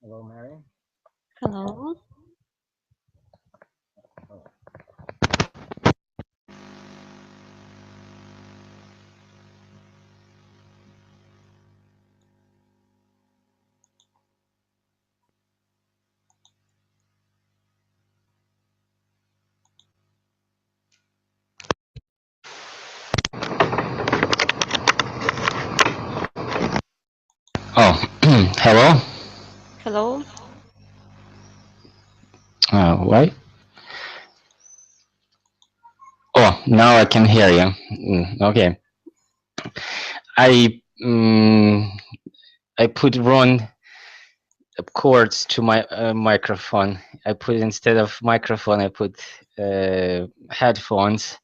Hello, Mary. Hello. Oh, hello. Hello. Wait. Oh, now I can hear you. Okay. I put wrong cords to my microphone. I put instead of microphone, I put headphones,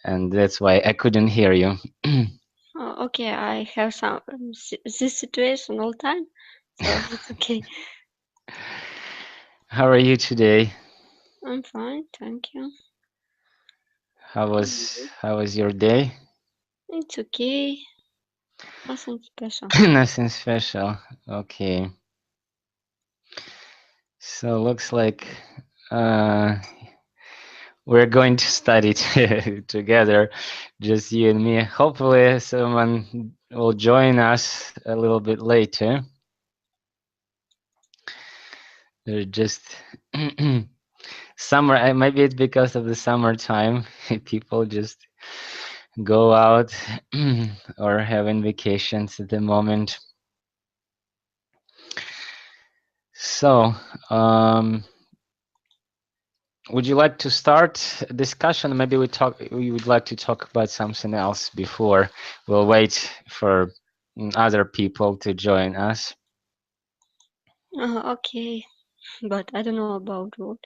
and that's why I couldn't hear you. Oh, okay, I have some this situation all time, so it's okay. How are you today? I'm fine, thank you. How was your day? It's okay. Nothing special. Nothing special. Okay. So looks like we're going to study together, just you and me. Hopefully someone will join us a little bit later. They're just summer, maybe it's because of the summertime. People just go out or having vacations at the moment. So, would you like to start a discussion? Maybe we would like to talk about something else before we'll wait for other people to join us. Okay, but I don't know about what.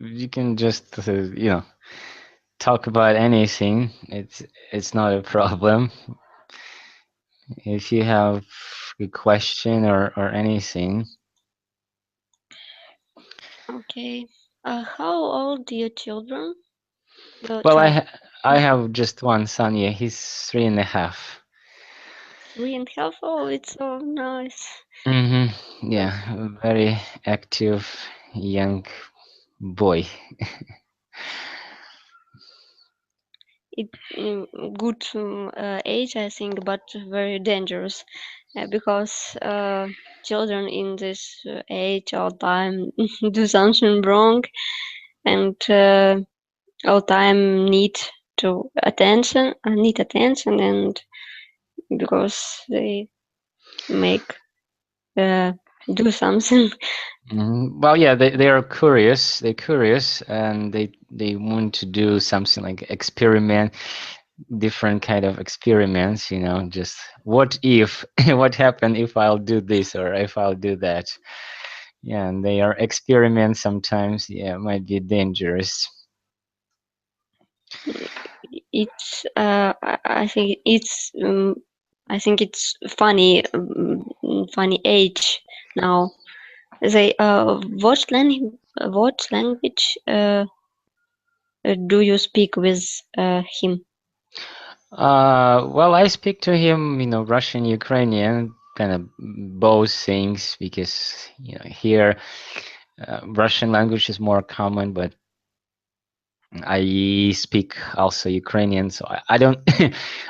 You can just talk about anything. It's not a problem. If you have a question or anything. Okay. How old are your children? Your Well, child? I have just one son. Yeah, he's 3.5. 3.5? Oh, it's so nice. Yeah, a very active young boy. It good age, I think, but very dangerous because children in this age all time do something wrong and all time need attention, and because they make do something. Well, yeah, they are curious. They're curious, and they want to do something like experiment, different kind of experiments. Just what if, what happened if I'll do this or if I'll do that. Yeah, and they are experiments sometimes. Yeah, might be dangerous. It's I think it's funny, funny age now. They what language do you speak with him? Well, I speak to him, Russian, Ukrainian, kind of both things, because here Russian language is more common, but I speak also Ukrainian, so I don't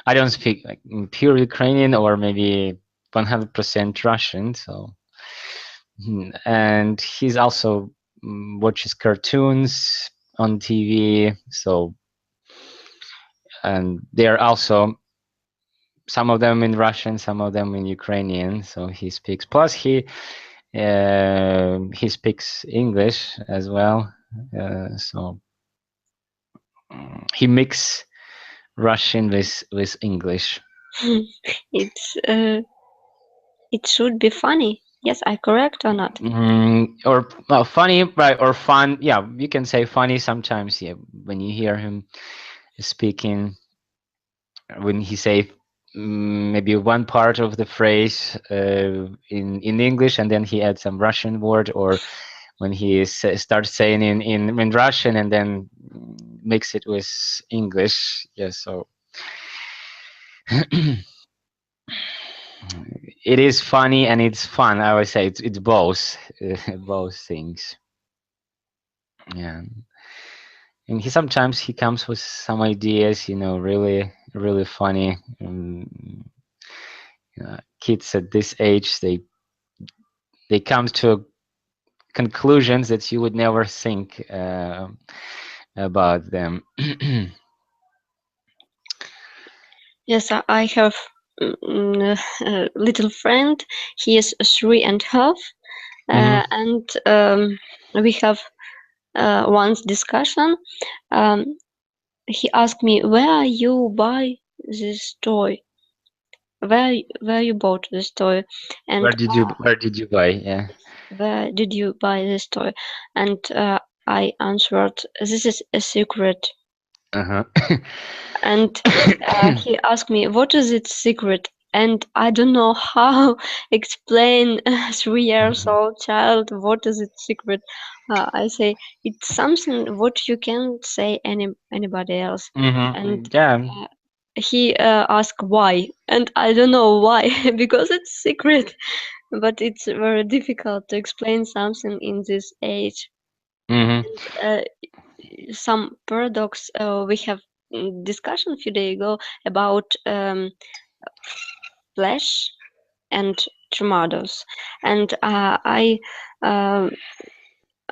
I don't speak like pure Ukrainian or maybe 100% Russian. So, and he's also watches cartoons on TV. So, and they're also some of them in Russian, some of them in Ukrainian. So he speaks. Plus, he speaks English as well. So he mix Russian with English. It's it should be funny. Yes, I correct or not? Or well, funny, right? Or fun. Yeah, you can say funny sometimes. Yeah, when you hear him speaking, when he say maybe one part of the phrase in English, and then he adds some Russian word, or when he starts saying in Russian and then mix it with English. Yeah, so it is funny and it's fun. I would say it's both, both things. Yeah, and he comes with some ideas, really really funny. Kids at this age, they come to conclusions that you would never think about them. Yes, I have a little friend. He is 3.5, and we have once discussion. He asked me, "Where you buy this toy? Where you bought this toy?" And Where did you buy? Yeah. where did you buy this toy? And I answered, "This is a secret." Uh-huh. And he asked me, "What is its secret?" And I don't know how explain a 3 years old child what is its secret. I say it's something what you can't say anybody else. And Yeah. he asked why, and I don't know why because it's secret. But it's very difficult to explain something in this age. hmm Uh, some paradox we have discussion a few days ago about flesh and tomatoes, and um,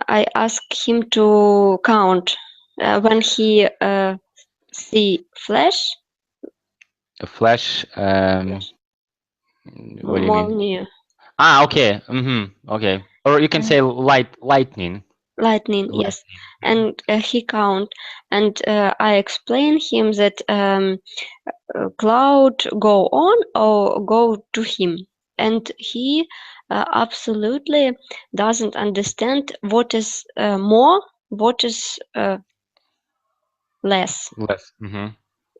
I asked him to count when he see flesh. A flash. Flesh. What do you mean? Молния. Ah, okay. Okay. Or you can say lightning. Lightning, yes. And he count, and I explain him that cloud go on or go to him, and he absolutely doesn't understand what is more, what is less. Less.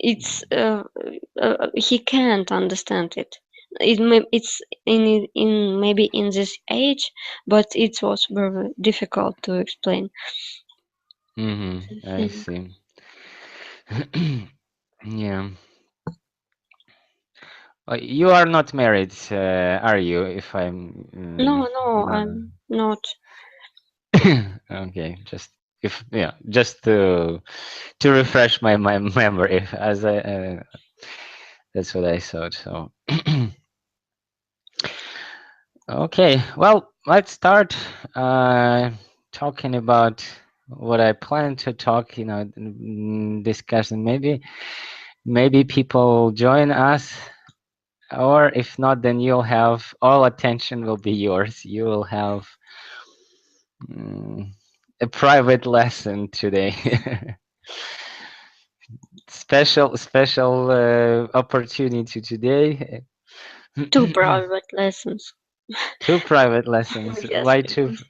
It's he can't understand it. It's in maybe in this age, but it was very difficult to explain. I see. Yeah. You are not married, are you? If I'm No, not. I'm not. Okay, just to refresh my memory, as I that's what I thought. So, okay, well, let's start talking about what I plan to talk. Discussing. Maybe people join us, or if not, then you'll have all attention will be yours. You will have a private lesson today. Special opportunity today. 2 private lessons. Two private lessons. Yes, Why two? because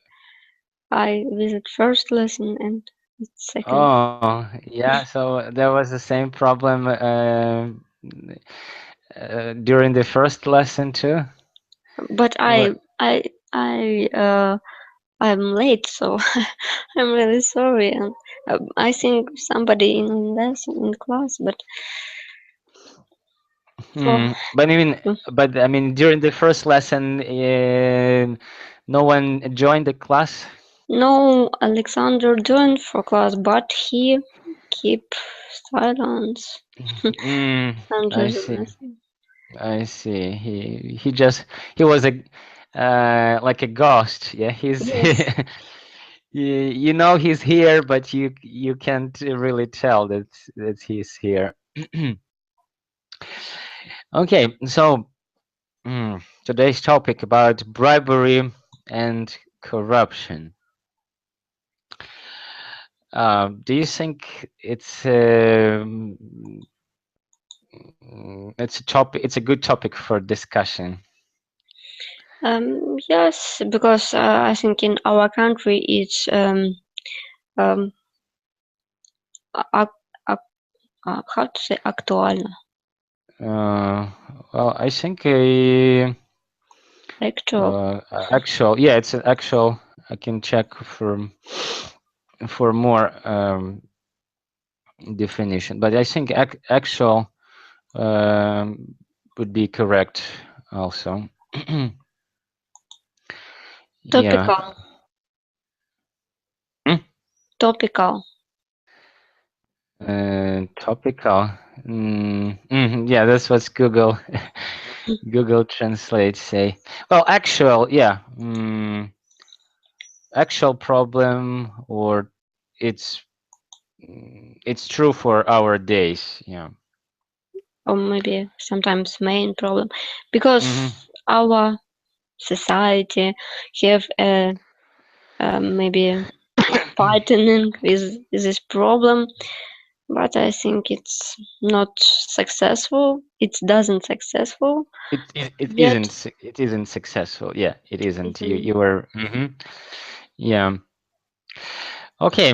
I visit first lesson and second. Oh, yeah. So there was the same problem during the first lesson too. But What? I'm late, so I'm really sorry. And I think somebody in lesson in class, but But I mean, during the first lesson, no one joined the class. No, Alexander joined for class, but he keep silence under I the see. lesson. I see. He was a like a ghost. Yeah, he's Yes. you know he's here, but you can't really tell that he's here. Okay, so today's topic about bribery and corruption. Do you think it's a topic? It's a good topic for discussion. Yes, because I think in our country it's um, how to say актуально. Well, I think Actual. actual. Yeah, it's an actual. I can check for more definition, but I think actual would be correct also. Yeah. Topical. Topical. Topical. Yeah, that's what Google Google Translate say. Well, actual, yeah. Actual problem, or it's it's true for our days. Yeah. Or maybe sometimes main problem, because our society have maybe fighting with this problem, but I think it's not successful. It doesn't successful yet. It isn't successful. Yeah, it isn't. Mhm. You were. Yeah. Okay.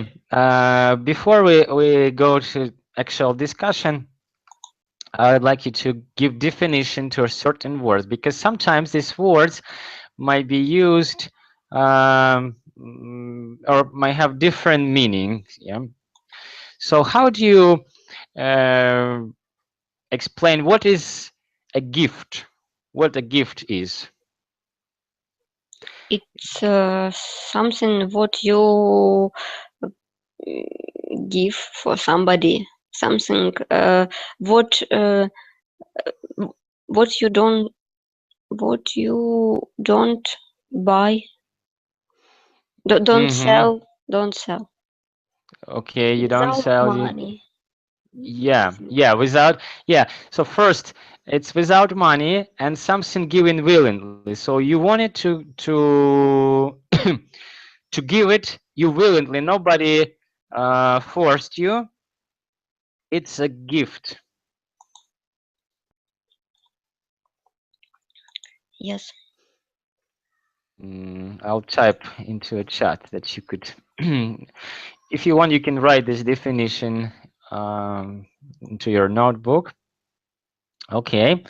Before we go to actual discussion, I would like you to give definition to a certain words, because sometimes these words might be used or might have different meanings. Yeah. So how do you explain what is a gift? What a gift is? It's something what you give for somebody. Something what what you don't what you don't buy. Don't sell. Don't sell Okay, you don't without sell. money. Yeah, without. Yeah. So first, it's without money and something given willingly. So you wanted to to give it you willingly. Nobody forced you. It's a gift. Yes. I'll type into a chat that you could, if you want, you can write this definition into your notebook. Okay.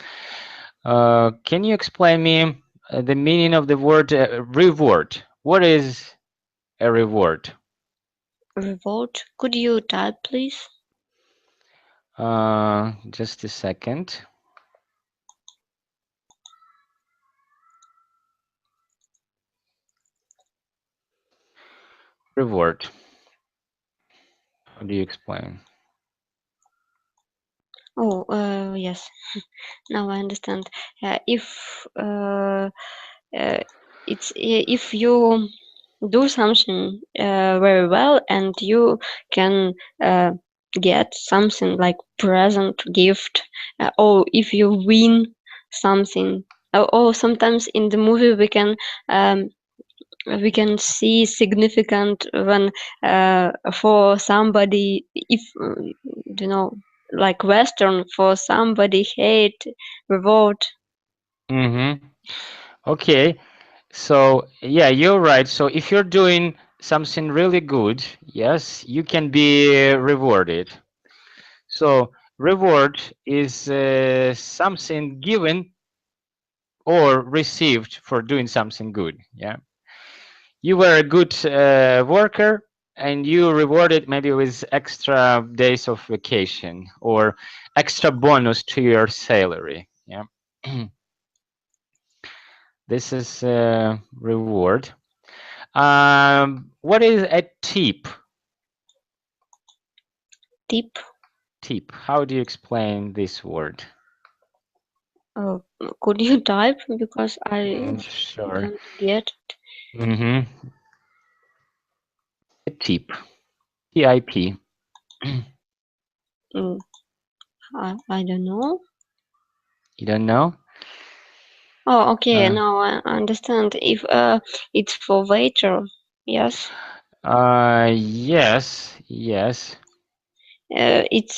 Can you explain me the meaning of the word reward? What is a reward? Reward. Could you type, please? Just a second. Reward. How do you explain? Oh, yes. Now I understand. If it's if you do something very well and you can get something like present, gift, or if you win something, or sometimes in the movie we can see significant when for somebody, if you know, like western, for somebody hate reward. Okay. So yeah, you're right. So if you're doing something really good, yes, you can be rewarded. So reward is something given or received for doing something good. Yeah, you were a good worker. and you reward it maybe with extra days of vacation or extra bonus to your salary. Yeah. This is a reward. What is a tip? Tip. Tip. How do you explain this word? Could you type because I Sure. don't get it. Mm-hmm. A tip. Tip. Mm, I don't know. You don't know? Oh, okay. Now I understand. If it's for waiter, yes. Yes, yes. It's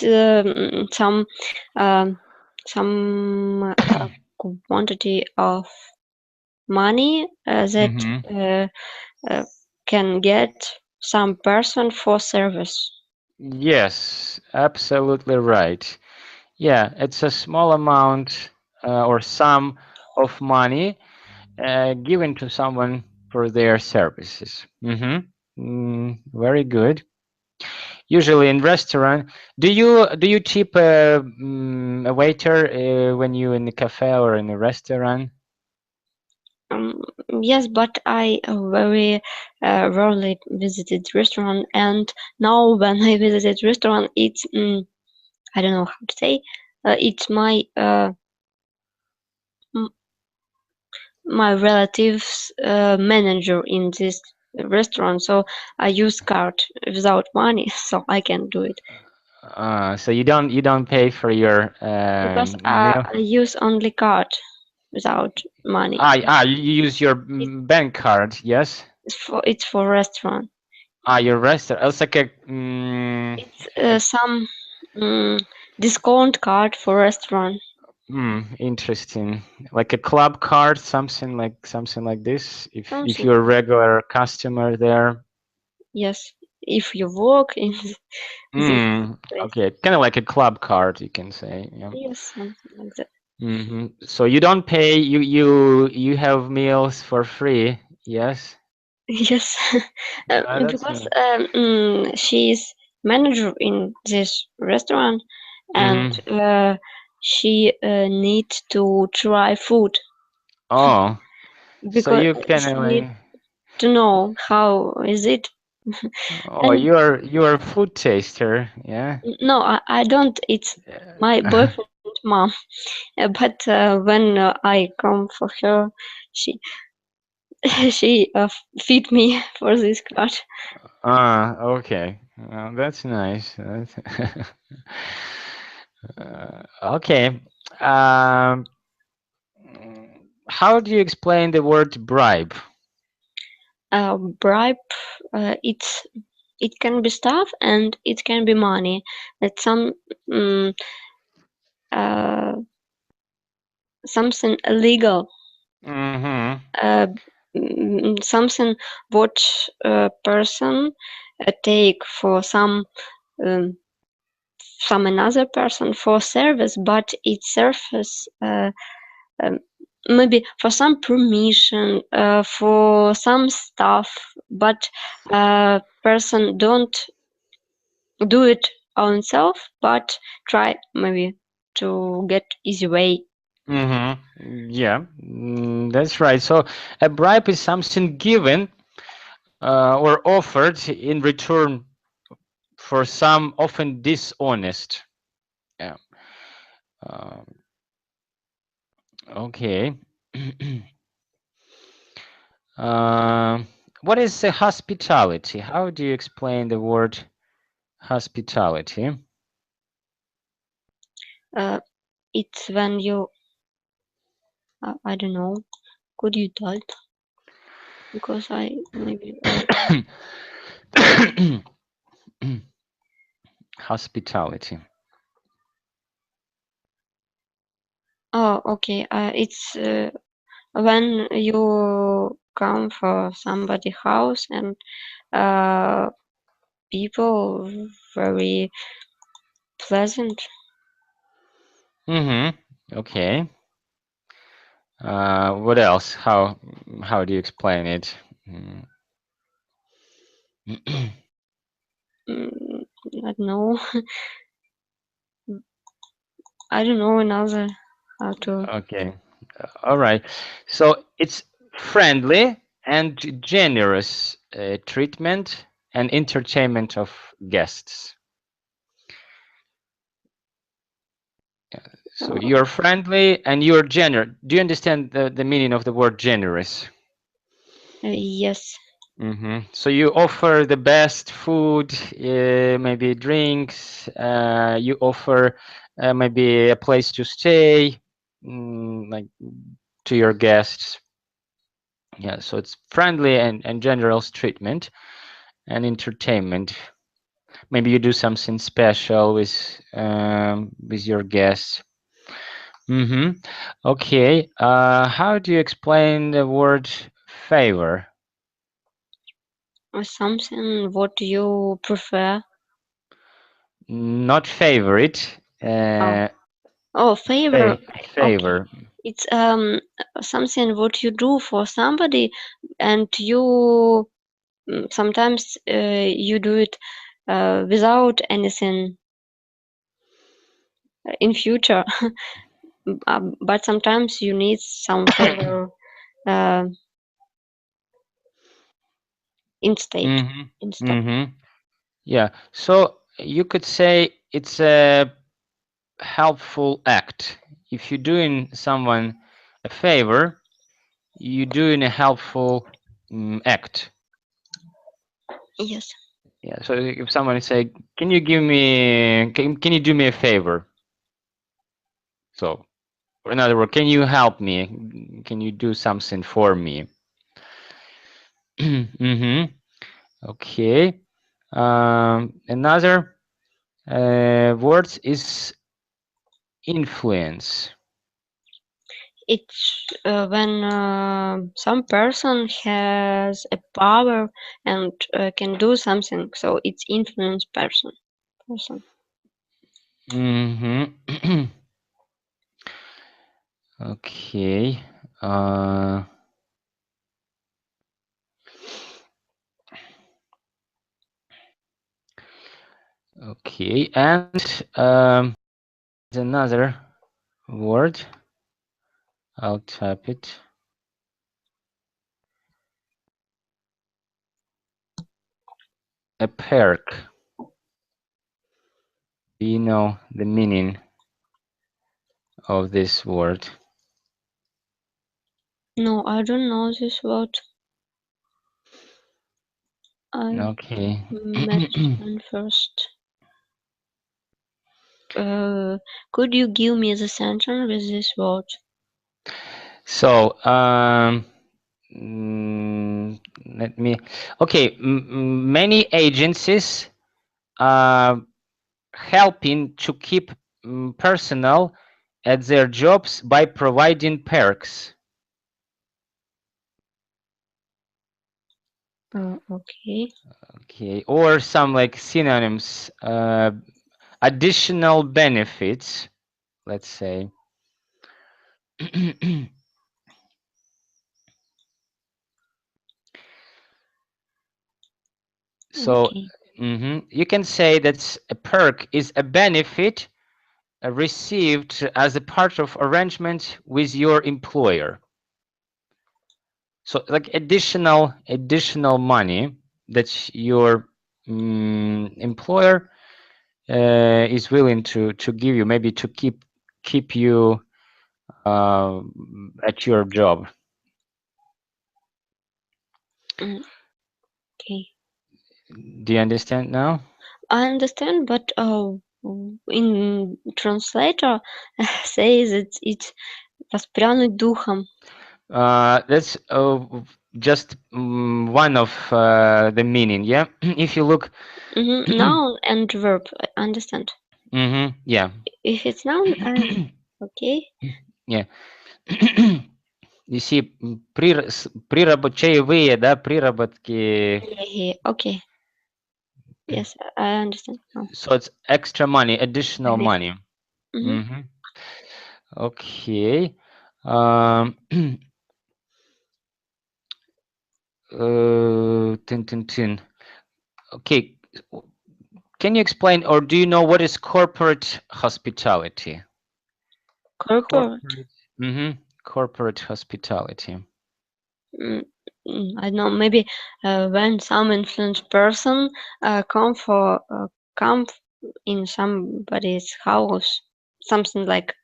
some quantity of money that Mm-hmm. can get some person for service. Yes, absolutely right. Yeah, it's a small amount or sum of money given to someone for their services. Very good. Usually in restaurant, do you tip a waiter when you in the cafe or in a restaurant? Um, yes, but I very rarely visited restaurant, and now when I visited restaurant, it's I don't know how to say. It's m- my relative's manager in this restaurant, so I use card without money, so I can do it So you don't pay for your because meal. I use only card without money. You use your It, bank card, yes? it's for restaurant. Your restaurant. It's like It's some mm, discount card for restaurant. interesting. Like a club card, something like this. If Something you're a like regular customer there. yes. If you work in this place, Okay, kind of like a club card, you can say. Yeah. yes, something like that. So you don't pay. You have meals for free. Yes. Yes, That's because nice. she is manager in this restaurant, and Mm-hmm. she needs to try food Oh, so because you kind she of need like. to know how is it. Oh, And you're a food taster. Yeah. no, I don't. It's my Yeah. boyfriend mom. But when I come for her, she she feed me for this card. Okay. That's nice. Okay. Um, how do you explain the word bribe? Bribe, it can be stuff and it can be money. It's mm, uh, something illegal, Mm-hmm. uh, something what a person take for um, some another person for service, but it serves um, maybe for some permission, for some stuff, but person don't do it on self, but try maybe to get easy way. Mm-hmm. Yeah, that's right. So a bribe is something given or offered in return for some often dishonest. Yeah. Um, okay. Uh, what is the hospitality? How do you explain the word hospitality? Uh, it's when you, I don't know, could you tell? Because I maybe. Hospitality. Oh, okay. It's when you come for somebody house and uh, people very pleasant. Mm-hmm. Okay. What else? How do you explain it? Mm. I don't know. I don't know another how to. Okay. All right. So it's friendly and generous treatment and entertainment of guests. So you're friendly and you're generous. Do you understand the meaning of the word generous? Yes. So you offer the best food, maybe drinks. You offer maybe a place to stay, like to your guests. Yeah, so it's friendly and generous treatment and entertainment. Maybe you do something special with your guests. Okay. How do you explain the word favor? Or something what you prefer. Not favorite. Oh, favor. Okay. Favor. It's something what you do for somebody, and you sometimes you do it without anything in future. But sometimes you need some favor instead. Yeah. So you could say it's a helpful act. If you're doing someone a favor, you're doing a helpful act. Yes. Yeah. So if someone say, "Can you give me? Can you do me a favor?" So, in other words, can you help me? Can you do something for me? Okay. Another word is influence. It's when some person has a power and can do something, so it's influence person. Okay. Okay, and another word. I'll type it. A perk. Do you know the meaning of this word? No, I don't know this word. I Okay. mention first. Could you give me the sentence with this word? So, let me. Okay, many agencies are helping to keep personnel at their jobs by providing perks. Okay. Okay, or some like synonyms, additional benefits, let's say. So Okay. you can say that a perk is a benefit received as a part of arrangement with your employer. So like additional money that your employer is willing to give you, maybe to keep you at your job. Okay. Do you understand now? I understand, but in translator says it's воспрянуть духом. That's just one of the meaning. Yeah, if you look. Noun and verb. I understand. Yeah. If it's noun, okay. Yeah. You see, чаевые, да, приработки. Yeah, okay. Yes, I understand now. So it's extra money, additional Yes. money. Okay. Tin. Okay. can you explain, or do you know what is corporate hospitality? Corporate. Corporate hospitality. I don't know. Maybe when some influenced person come in somebody's house, something like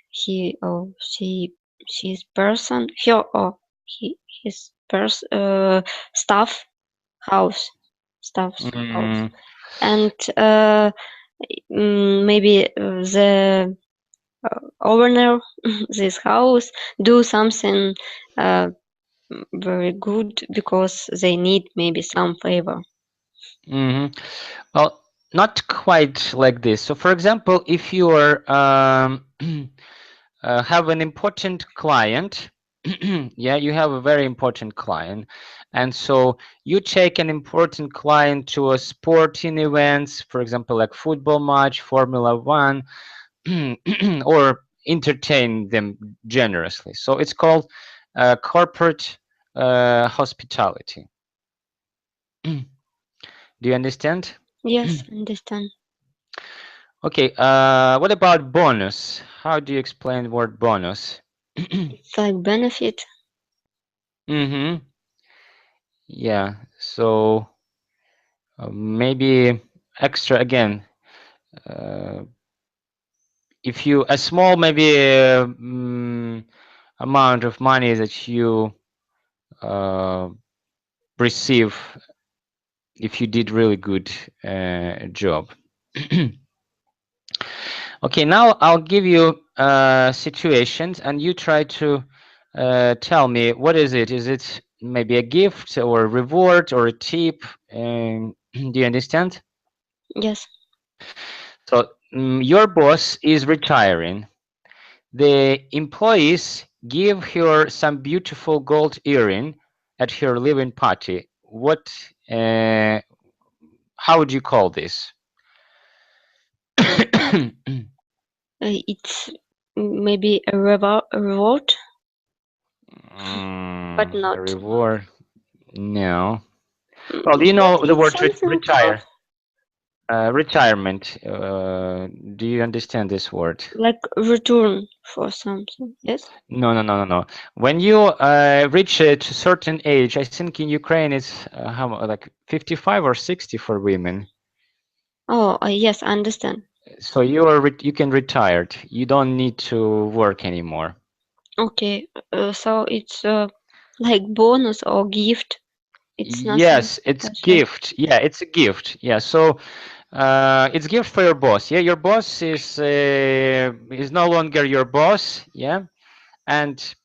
he or she's person, her or his staff house, staff's house, and maybe the owner this house do something very good because they need maybe some favor. Well, not quite like this. So, for example, if you are have an important client, yeah, you have a very important client, and so you take an important client to a sporting events, for example, like football match, Formula One, or entertain them generously. So it's called corporate hospitality. Do you understand? Yes, understand. Okay, what about bonus? How do you explain the word bonus? It's like benefit. Yeah, so maybe extra again. If you a small maybe amount of money that you receive if you did really good job. Okay, now I'll give you situations and you try to tell me what is it? Is it maybe a gift or a reward or a tip? Do you understand? Yes. So your boss is retiring. The employees give her some beautiful gold earring at her leaving party. What? How would you call this? It's maybe a reward, but A not. reward? No. Well, do you But know the it's word something close, retire? Retirement. Do you understand this word? like return for something. Yes. No, no, no, no, no. When you reach a certain age, I think in Ukraine it's like 55 or 60 for women. Oh, yes, I understand. So you are you can retire. You don't need to work anymore. Okay, so it's like bonus or gift. It's nothing Yes, it's special. gift. Yeah, it's a gift. Yeah, so it's gift for your boss. Yeah, your boss is no longer your boss. Yeah, and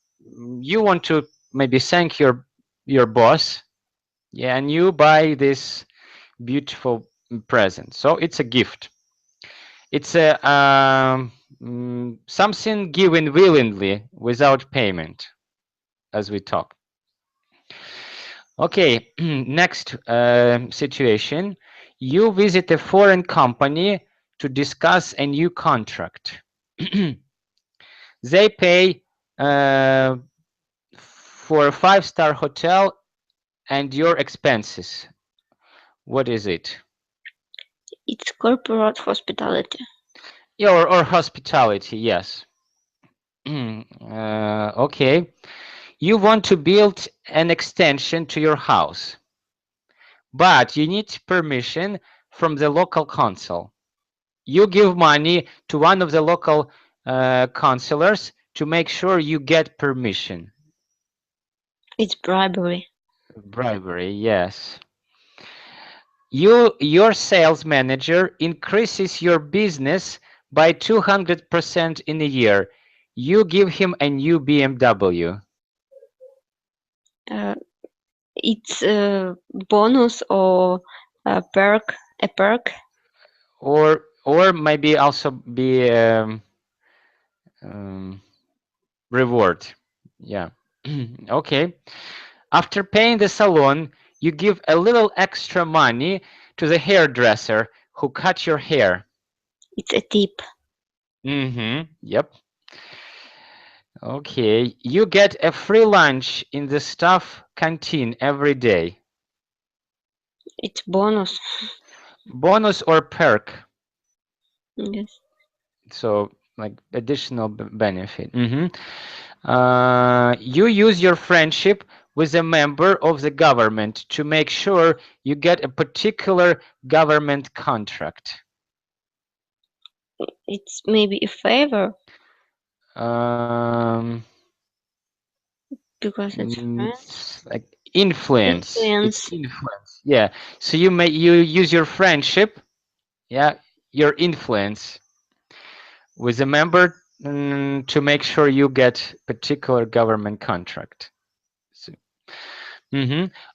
you want to maybe thank your boss. Yeah, and you buy this beautiful present. So it's a gift. It's a something given willingly without payment, as we talk. Okay, next situation. You visit a foreign company to discuss a new contract. They pay for a 5-star hotel and your expenses. What is it? It's corporate hospitality. Yeah, or hospitality, yes. Okay. You want to build an extension to your house, but you need permission from the local council. You give money to one of the local councillors to make sure you get permission. It's bribery. Bribery, yes. Your sales manager increases your business by 200% in a year. You give him a new BMW. It's a bonus or a perk. A perk. Or maybe also be reward. Yeah. Okay. After paying the salon, you give a little extra money to the hairdresser who cut your hair. It's a tip. Yep. Okay. You get a free lunch in the staff canteen every day. It's bonus. Bonus or perk? Yes. So like additional benefit. You use your friendship with a member of the government to make sure you get a particular government contract. It's maybe a favor Um, because it's friends. like influence. It's Influence. influence. Yeah. So you use your friendship, yeah, your influence with a member to make sure you get particular government contract. So,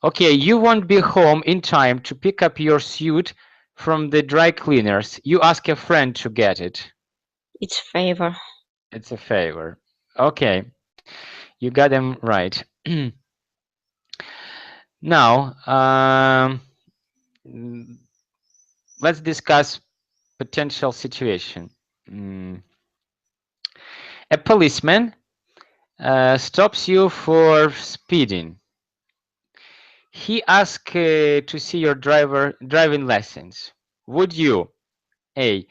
okay, you won't be home in time to pick up your suit from the dry cleaners. You ask a friend to get it. It's favor. It's a favor. Okay, you got them right. Now, let's discuss potential situation. A policeman stops you for speeding. He asks to see your driving license. Would you A.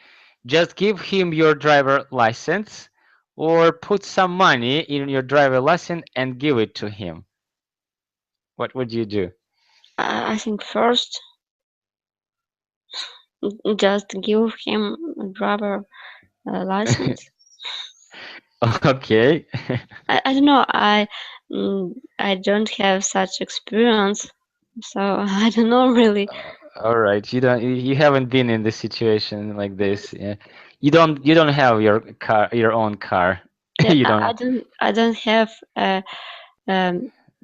Just give him your driver license, or put some money in your driver license and give it to him? What would you do? I think first, just give him a driver license. Okay. I don't know. I don't have such experience, so I don't know really. All right. You haven't been in this situation like this. Yeah. You don't have your own car. Yeah, You don't I don't have a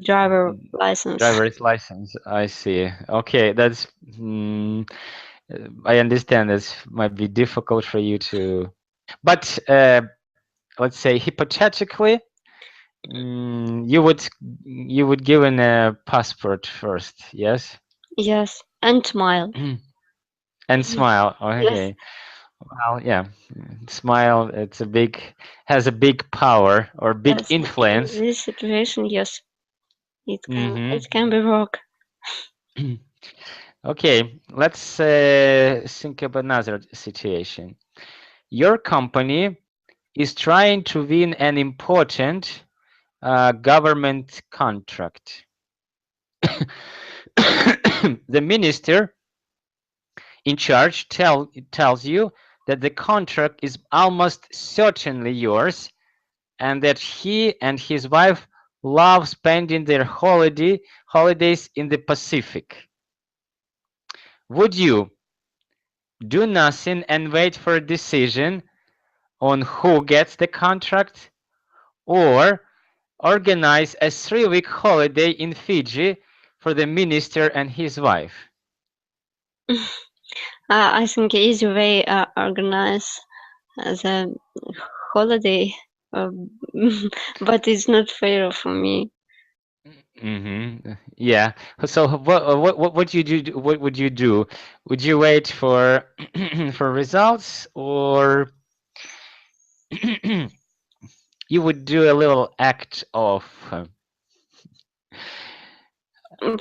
driver license. driver's license. I see. Okay, that's I understand this might be difficult for you to, but let's say hypothetically, you would given a passport first, yes? Yes, and smile. And smile. Yes, Okay. Well, yeah. Smile. Has a big power or big yes. In influence. this situation, yes, Mm-hmm. it can be work. Okay, let's think of another situation. Your company is trying to win an important government contract. The minister in charge tells you that the contract is almost certainly yours, and that he and his wife love spending their holidays in the Pacific. Would you do nothing and wait for a decision on who gets the contract, or organize a 3-week holiday in Fiji for the minister and his wife? I think easy way organize the holiday, uh, but it's not fair for me. Yeah. So what would you do? What would you do? Would you wait for for results, or you would do a little act For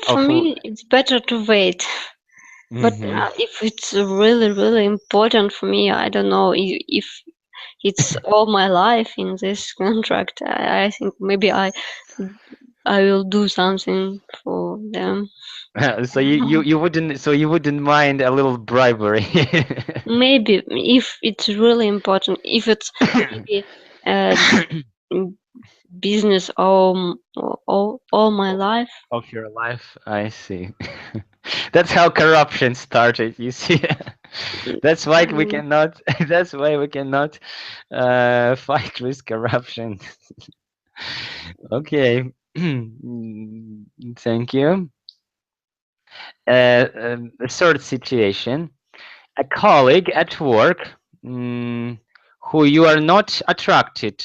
of me, it's better to wait. But mhm. if it's really, really important for me, I don't know if it's all my life in this contract. I think maybe I will do something for them. So you wouldn't mind a little bribery. Maybe if it's really important, if it's maybe uh, business all my life. Of your life, I see. That's how corruption started, you see. That's why we Um, cannot that's why we cannot fight with corruption. Okay. Thank you. A third situation. A colleague at work, who you are not attracted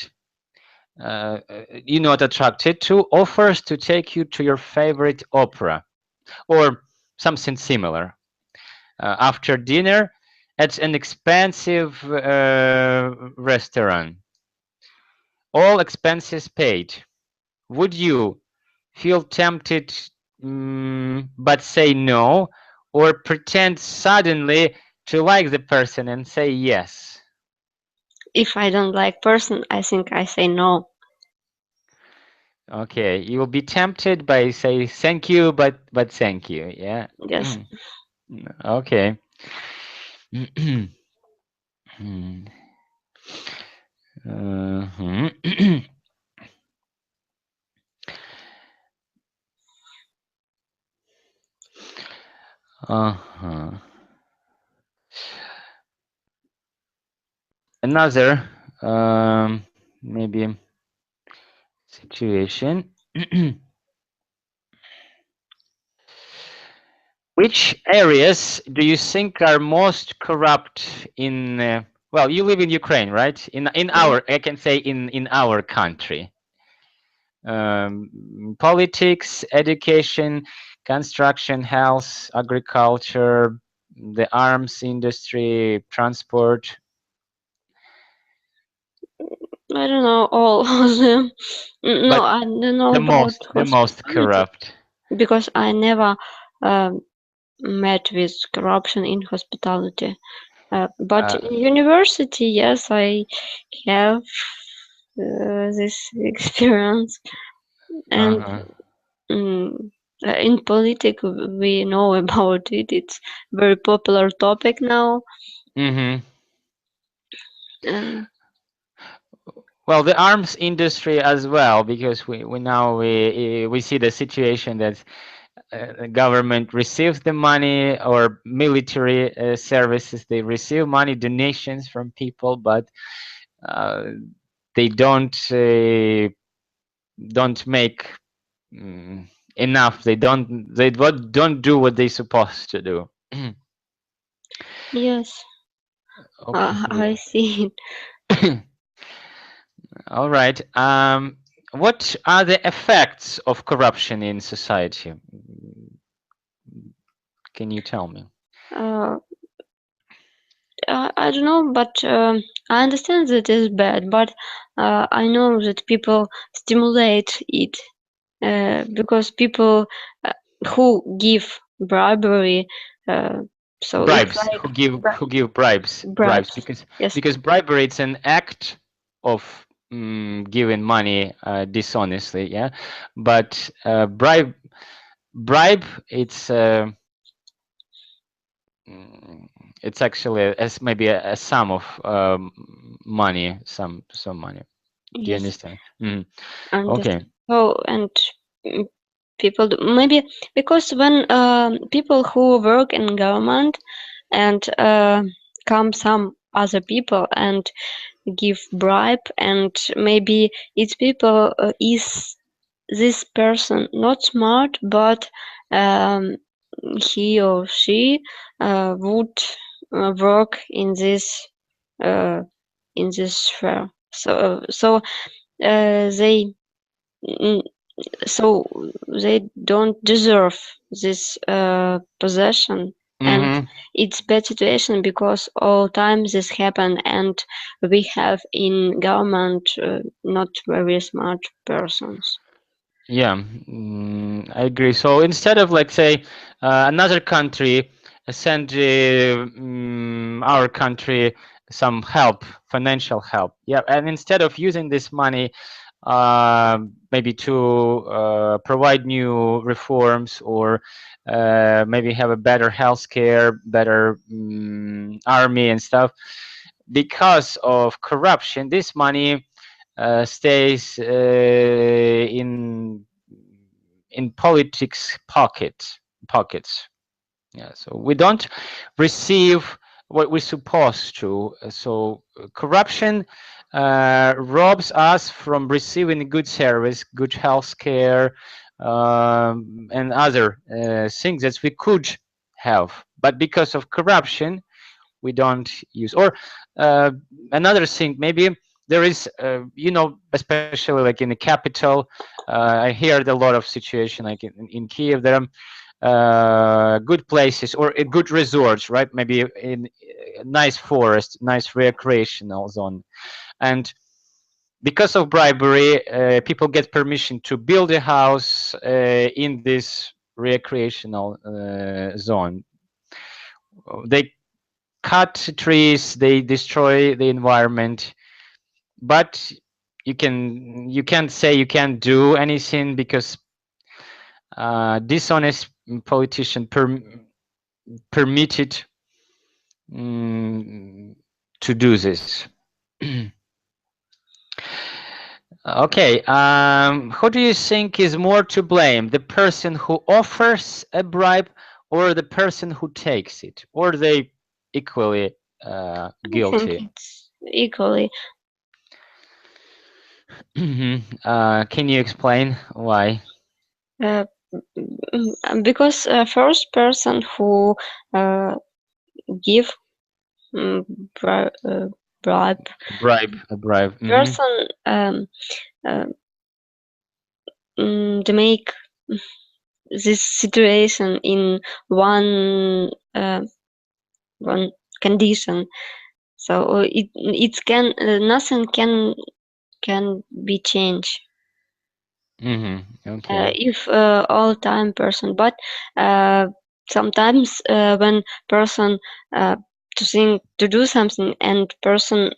you're not attracted to, offers to take you to your favorite opera or something similar after dinner at an expensive restaurant. All expenses paid. Would you feel tempted but say no, or pretend suddenly to like the person and say yes? If I don't like person, I think I say no. Okay, you will be tempted by say thank you, but thank you. Yeah. Yes. Okay. Mhm. Uh-huh. Another maybe situation. Which areas do you think are most corrupt in? Well, you live in Ukraine, right? In Yeah. our, I can say in our country. Politics, education, construction, health, agriculture, the arms industry, transport. I don't know all of them. No, But I don't know the about most hospitality corrupt. because I never met with corruption in hospitality. But Uh, in university, yes, I have this experience. And uh-huh. mm, in politics, we know about it. It's very popular topic now. Mm-hmm. And Well, the arms industry as well, because we now we see the situation that the government receives the money, or military services, they receive money, donations from people, but uh, they don't make enough. They don't do what they're supposed to do. yes, I Okay. see it. All right. What are the effects of corruption in society? Can you tell me? Uh, I don't know, but I understand that it's bad, but I know that people stimulate it because people uh, who give bribery, uh, so it's Bribes. like Who give bribes? Bribes, bribes. because Yes, bribery, it's an act of giving money dishonestly. Yeah, but bribe, mm, it's actually as maybe a sum of money, some money. Do you yes, understand? Okay. understand. So and mm, people maybe because when people who work in government and come some other people and give bribe and maybe it's people is this person not smart but um, he or she would work uh, in this sphere they mm, so they don't deserve this possession and Mm-hmm. it's bad situation because all times this happen and we have in government not very smart persons. Yeah, I agree. So instead of, like, say, another country send our country some help, financial help, yeah, and instead of using this money maybe to provide new reforms, or maybe have a better healthcare, better army and stuff, because of corruption, this money stays in politics pockets. Yeah, so we don't receive what we're supposed to. So corruption robs us from receiving good service, good health care, and other things that we could have. But because of corruption, we don't use. Or another thing, maybe there is, especially like in the capital, I heard a lot of situation like in Kiev. There are good places or good resorts, right? Maybe in a nice forest, nice recreational zone, and because of bribery, people get permission to build a house in this recreational zone. They cut trees, they destroy the environment, but you can't say you can't do anything because dishonest politician permitted to do this. Okay, who do you think is more to blame? The person who offers a bribe or the person who takes it? Or are they equally I think guilty? it's equally. Can you explain why? Uh, because first person who give bribe, Bribe, a bribe. person to make this situation in one condition, so it can nothing can be changed Okay. if all time person, but sometimes when person to think to do something and person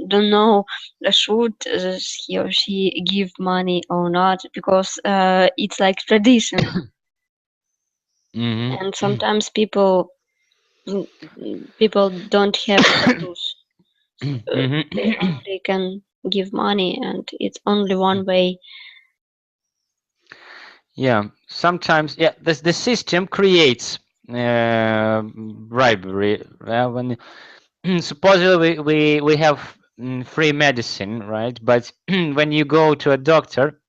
don't know should he or she give money or not, because it's like tradition. And sometimes people don't have to choose. They only can give money and it's only one way. Yeah, sometimes, yeah, the system creates bribery. When supposedly we have free medicine, right? But when you go to a doctor,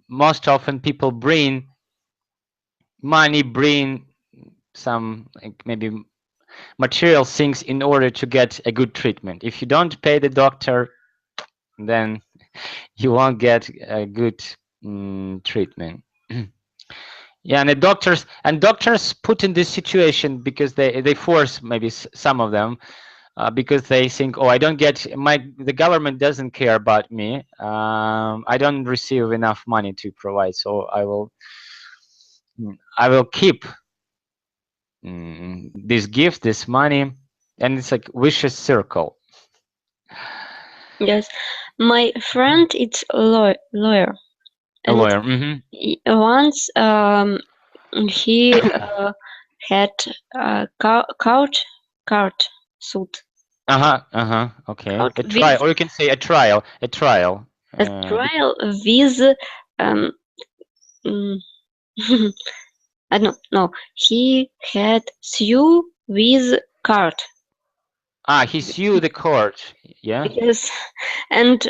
most often people bring money, bring some like maybe material things in order to get a good treatment. If you don't pay the doctor, then you won't get a good treatment. Yeah, and the doctors put in this situation because they force maybe some of them because they think, oh, I don't get the government doesn't care about me. I don't receive enough money to provide, so I will keep this gift, this money, and it's like vicious circle. Yes, my friend is a lawyer, A and lawyer. once he had a court suit. Okay, Court a trial, with or you can say a trial. A trial. a trial with mm, I don't know. He had sue with court. He sued the court. Yeah. Yes, and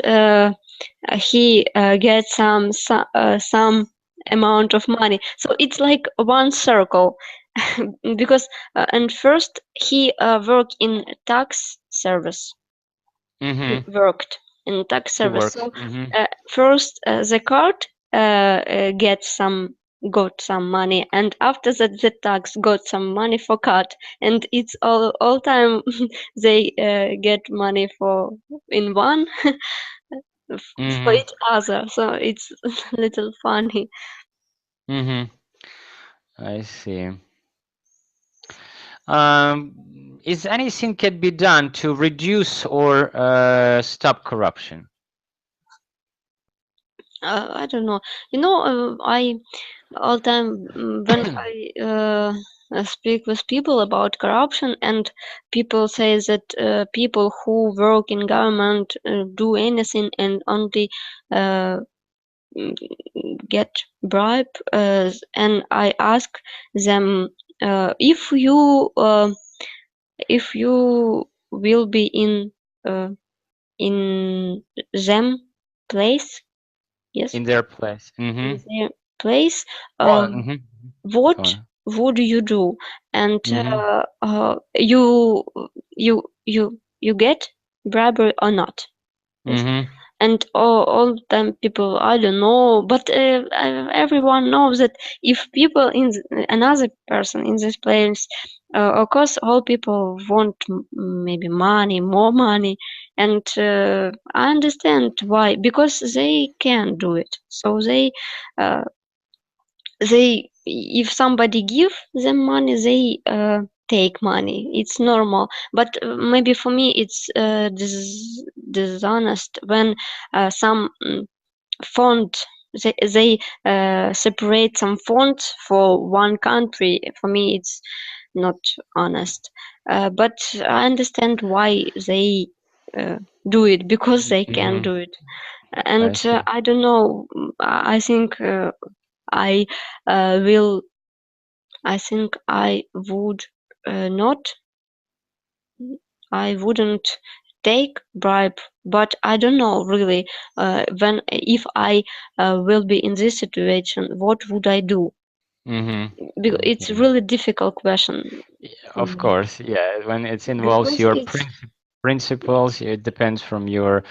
he gets some amount of money. So it's like one circle, because and first he worked in tax service. He worked in tax He service. works. So first the court got some money, and after that the tax got some money for cut, and it's all time they get money for in one for each other, so it's a little funny. I see. Is anything can be done to reduce or stop corruption? I don't know, I all time when I speak with people about corruption, and people say that people who work in government do anything and only uh, mm, get bribe, and I ask them, if you will be uh, in them place, yes, In their place. in their place, Oh, what would you do? And you get bribery or not? Yes. And all them people, I don't know, but everyone knows that if people another person in this place, of course all people want maybe money, more money, and I understand why, because they can do it, so they if somebody give them money, they take money. It's normal. But maybe for me, it's dishonest when some font they separate some fonts for one country. For me, it's not honest. But I understand why they do it, because they can do it. I And see. I don't know. I think I will. I think I would not. I wouldn't take bribe, but I don't know really when if I will be in this situation, what would I do? Because it's Okay. really difficult question Yeah, for of me, course, yeah. When it involves because your it's principles, it depends from your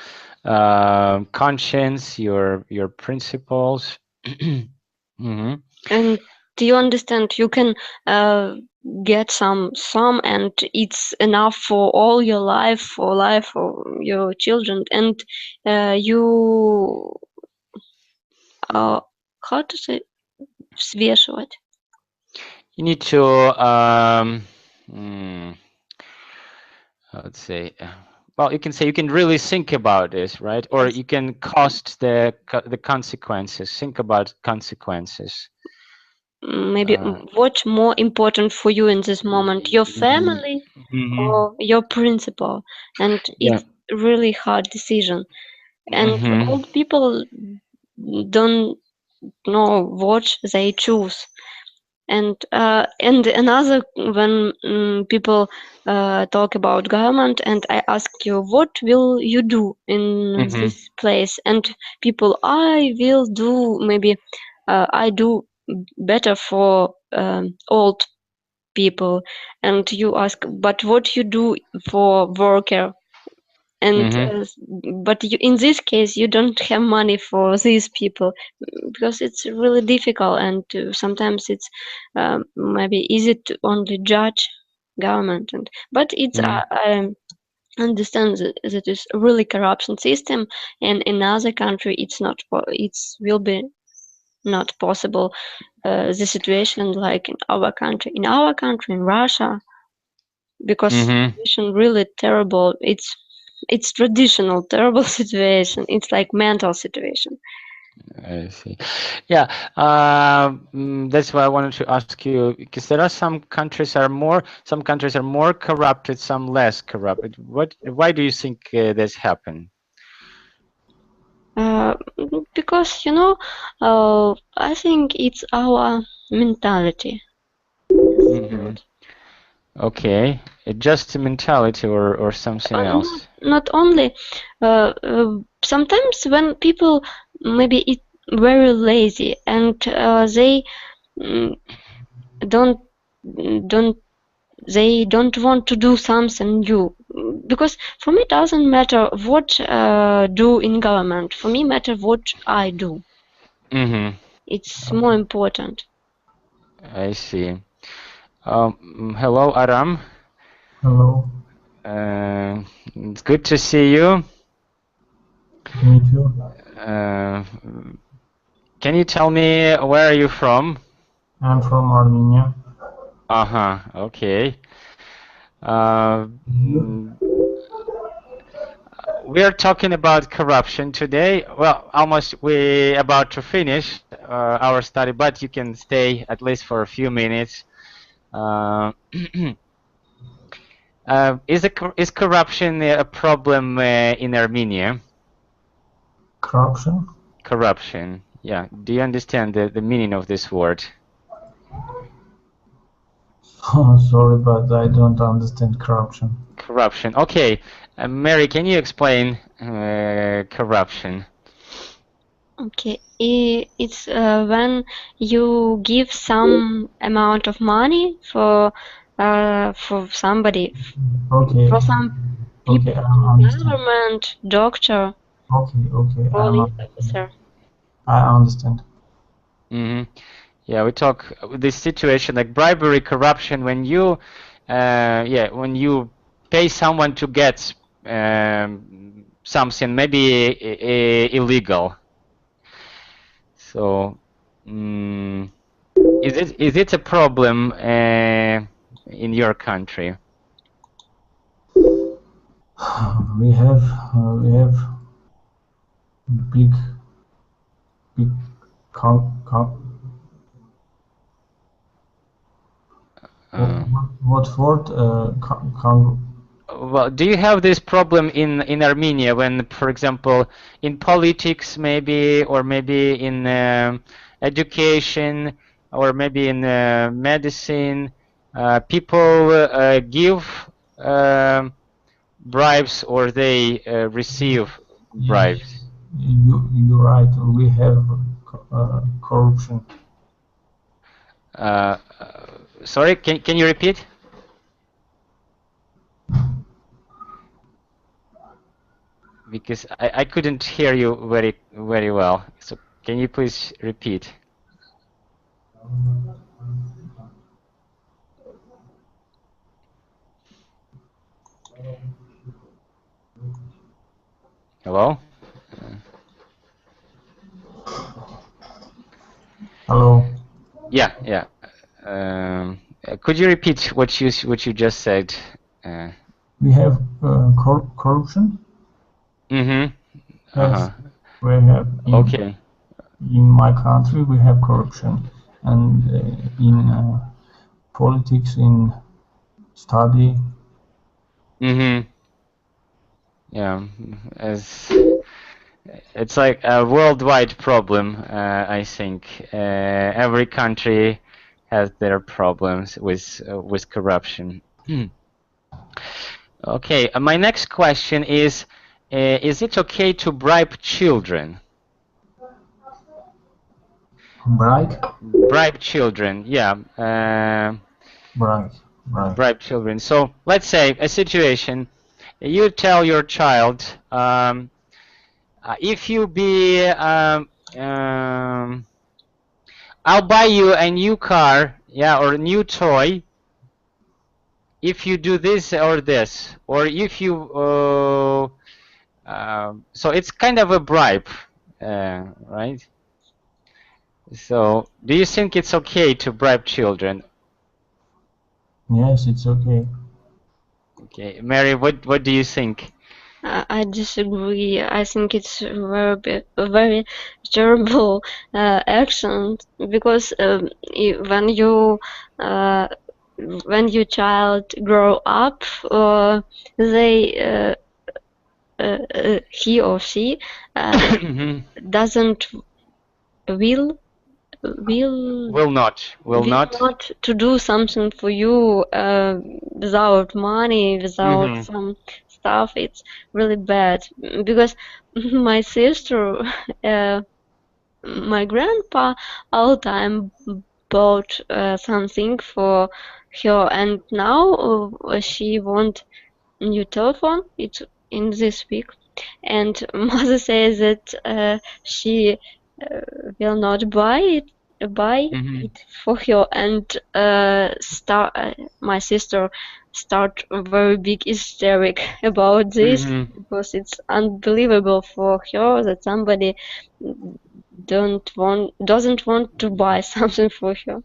conscience, your principles. Hmm. and do you understand? You can get some sum, and it's enough for all your life, for life of your children, and you how to say взвешивать. You need to mm, let's say, well, you can say you can really think about this, right? Or Yes. you can cost the consequences. Think about consequences. Maybe what's more important for you in this moment, your family Mm-hmm. or your principal? And Yeah. it's really hard decision. And Mm-hmm. old people don't know what they choose. And another, when people talk about government, and I ask you, what will you do in Mm-hmm. this place? And people, I will do, maybe I do better for old people. And you ask, but what you do for worker? And Mm-hmm. but you, in this case, you don't have money for these people, because it's really difficult, and sometimes it's maybe easy to only judge government. And but it's Mm-hmm. I understand that it's a really corruption system, and in other country it's not it's will be not possible the situation like in our country, in Russia, because Mm-hmm. situation really terrible. It's traditional terrible situation. It's like mental situation. I see. Yeah, that's why I wanted to ask you, because there are some countries are more corrupted, some less corrupted. Why do you think this happened? uh, because I think it's our mentality. Hmm. Okay, just a mentality or something Not, else. not only sometimes when people maybe it very lazy, and they mm, don't don't they don't want to do something new, because for me it doesn't matter what do in government. For me matter what I do. Mm-hmm. It's more important. I see. Hello, Aram. Hello, It's good to see you. me too. Uh, can you tell me where are you from? I'm from Armenia. Uh-huh. Okay. Uh, You? mm, we are talking about corruption today. Well, almost we about to finish our study, but you can stay at least for a few minutes. Uh, is corruption a problem in Armenia? Corruption? Corruption. Yeah. Do you understand the meaning of this word? Sorry, but I don't understand corruption. Corruption. Okay. Mary, can you explain corruption? Okay, it's when you give some amount of money for somebody, Okay, for some okay, people I in understand. government, doctor, Okay, police officer. I understand. Hmm. Yeah, we talk this situation like bribery, corruption. When you, yeah, when you pay someone to get something maybe illegal. So, mm, Is it a problem in your country? We have big what word? Well, do you have this problem in Armenia when, for example, in politics maybe, or maybe in education, or maybe in medicine, people give bribes, or they receive bribes? Yes, you're right. We have corruption. Sorry, can you repeat? Because I couldn't hear you very well. So can you please repeat? Hello? Hello. Yeah. Could you repeat what you just said? We have corruption. Mm-hmm. Yes, we have. Okay. In my country, we have corruption, and in politics, in study. Mm-hmm. Yeah, it's like a worldwide problem. I think every country has their problems with corruption. Okay, my next question is it okay to bribe children? Bribe children, yeah. Bribe children. So let's say a situation. You tell your child, if you be, I'll buy you a new car, yeah, or a new toy, if you do this or this, or if you, so it's kind of a bribe, right? So do you think it's okay to bribe children? Yes, it's okay. Okay, Mary, what do you think? I disagree. I think it's very terrible action, because when your child grow up, they he or she doesn't will not to do something for you without money, without some stuff. It's really bad, because my sister, my grandpa all the time bought something for her, and now she want new telephone. It's in this week, and mother says that she will not buy it for her, and my sister start a very big hysteric about this, because it's unbelievable for her that somebody doesn't want to buy something for her.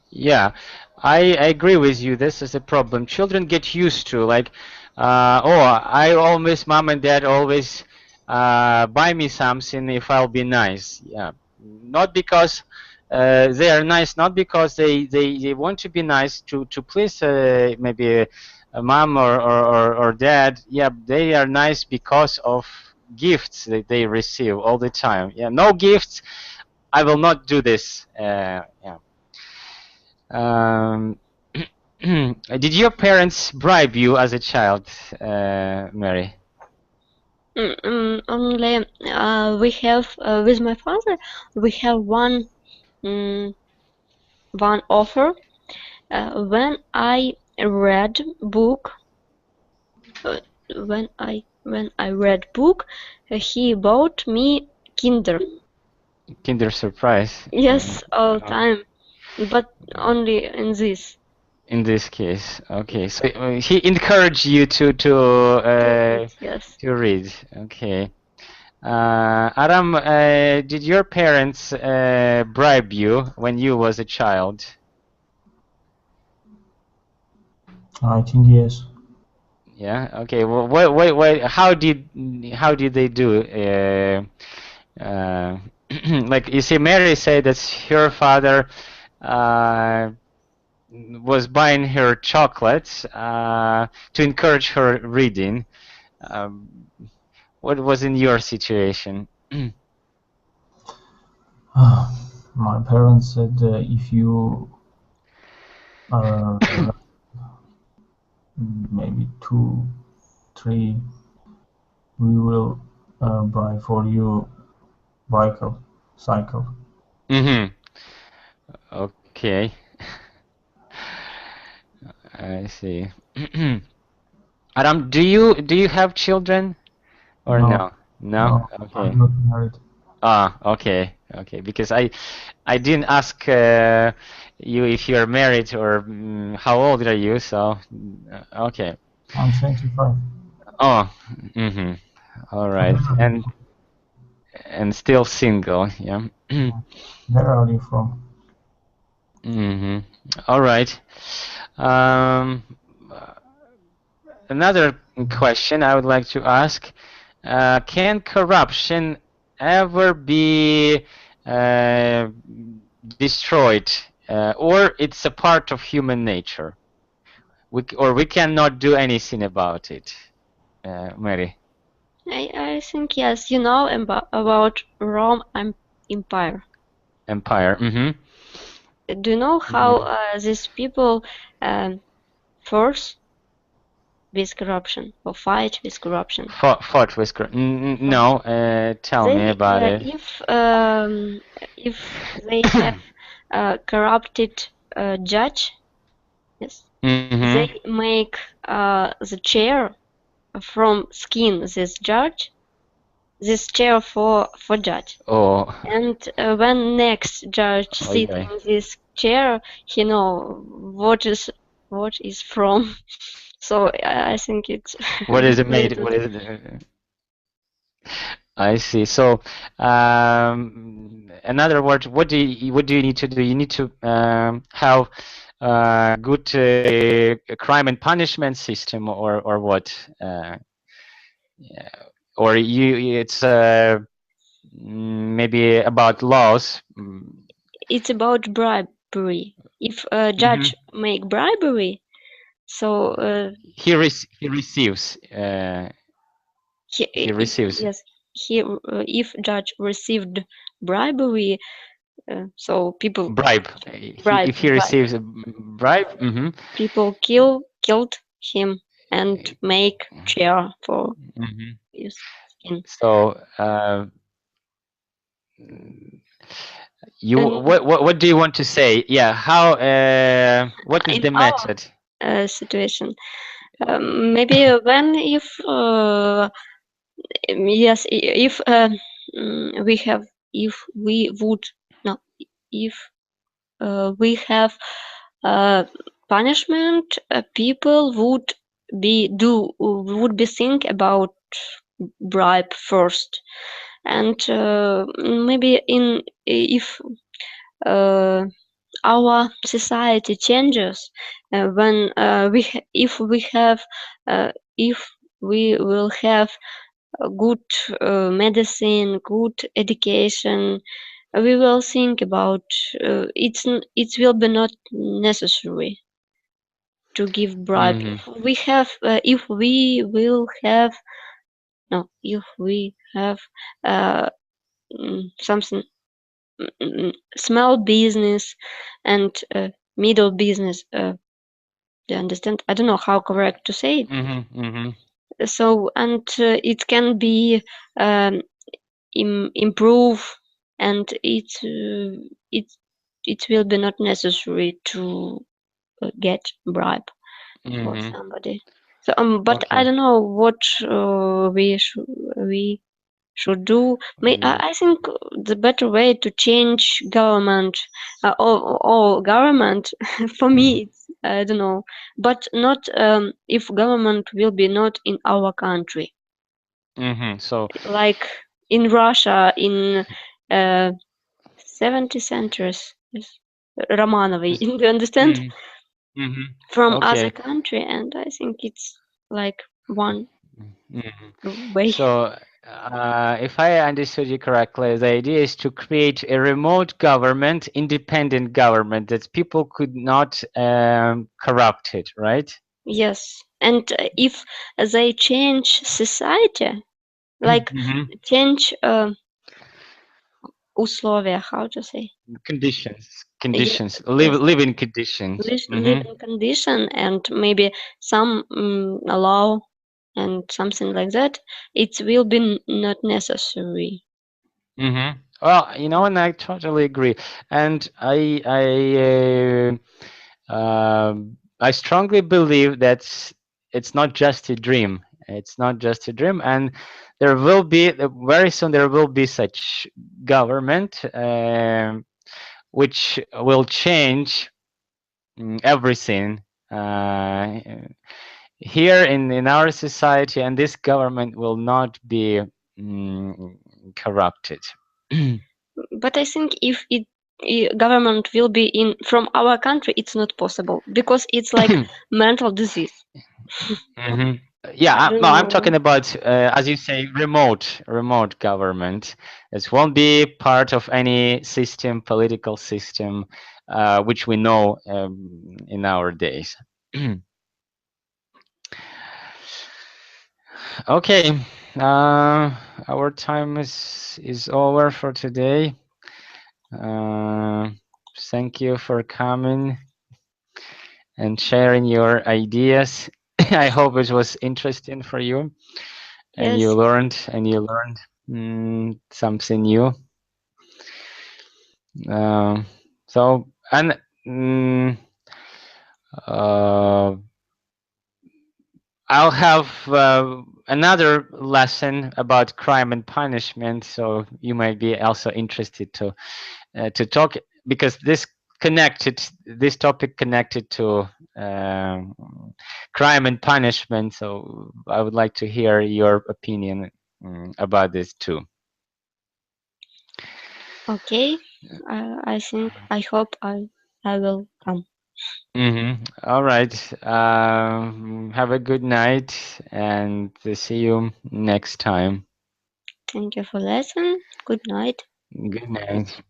Yeah, I agree with you. This is a problem. Children get used to, like, mom and dad always buy me something if I'll be nice. Yeah, not because they are nice, not because they want to be nice to please maybe a mom or dad. Yeah, they are nice because of gifts that they receive all the time. Yeah, no gifts, I will not do this. Yeah. Did your parents bribe you as a child, Mary? Only we have with my father we have one offer. When I read book, when I read book, he bought me Kinder Surprise. Yes, all time, but only in this. In this case, okay. So he encouraged you to Yes. to read. Okay. Aram, did your parents bribe you when you was a child? I think yes. Yeah. Okay. Well, what, how did they do? Like you see, Mary said that her father was buying her chocolates to encourage her reading. What was in your situation? My parents said if you are maybe 2, 3, we will buy for you cycle. Mm-hmm. Okay. I see. Adam, do you have children or no? No? Okay. I'm not married. Ah, okay. Okay. Because I didn't ask you if you're married or how old are you, so okay. I'm 25. Oh, mm-hmm. All right. And still single, yeah. Where are you from? Mm-hmm. All right. Um, Another question I would like to ask, can corruption ever be destroyed, or it's a part of human nature? We cannot do anything about it, Mary? I think yes. You know about Rome Empire. Empire. Mm-hmm. Do you know how these people force with corruption or fight with corruption? Fought with no. Tell me They about it. if they have corrupted judge, yes, Mm-hmm. they make the chair from skin this chair for judge. Oh. And when next judge sit in this chair, he know what is from. So I think it's What is it made? What is it? I see. So, in other words, what do you need to do? You need to have good crime and punishment system, or what? Yeah. Or it's maybe about laws. it's about bribery. If a judge make bribery, so he receives. He receives. Yes, if judge received bribery, so people Bribe. If he receives a bribe, people killed him and make chair for his skin. So, what do you want to say? Yeah, how? What is In the method? Our situation, maybe when if yes, if we have if we would no if we have punishment, people would be think about bribe first, and maybe if our society changes when if we will have a good medicine, good education, we will think about it will be not necessary to give bribe. If we will have no if we have something small business and middle business, do you understand? I don't know how correct to say it. So and it can be improve, and it will be not necessary to get bribe for somebody. So but I don't know what we should do. I think the better way to change government, all government, for me, it's, I don't know, but not if government will be not in our country. So, Like in Russia in 70 centuries. Yes. Romanovy. Do you understand? From other Okay. country, and I think it's like one Mhm. way. So, if I understood you correctly, the idea is to create a remote government, independent government that people could not corrupt it, right? Yes, and if they change society, like Mhm. change условия, how to say? Conditions, Yes, living conditions. living condition, and maybe some law and something like that, it will be not necessary. Well, you know, and I totally agree. And I strongly believe that it's not just a dream. It's not just a dream, and there will be very soon there will be such government which will change everything here in our society, and this government will not be corrupted. But I think if government will be in from our country, it's not possible because it's like mental disease. Yeah, I don't no, I'm know. talking about, as you say, remote government. It won't be part of any system, political system, which we know in our days. Okay, our time is over for today. Thank you for coming and sharing your ideas. I hope it was interesting for you, and Yes. you learned something new. So, and I'll have another lesson about crime and punishment. So you might be also interested to talk, because this topic connected to crime and punishment. So I would like to hear your opinion about this too. Okay. I think I hope I will come. All right. Have a good night, and see you next time. Thank you for listening. Good night. Good night.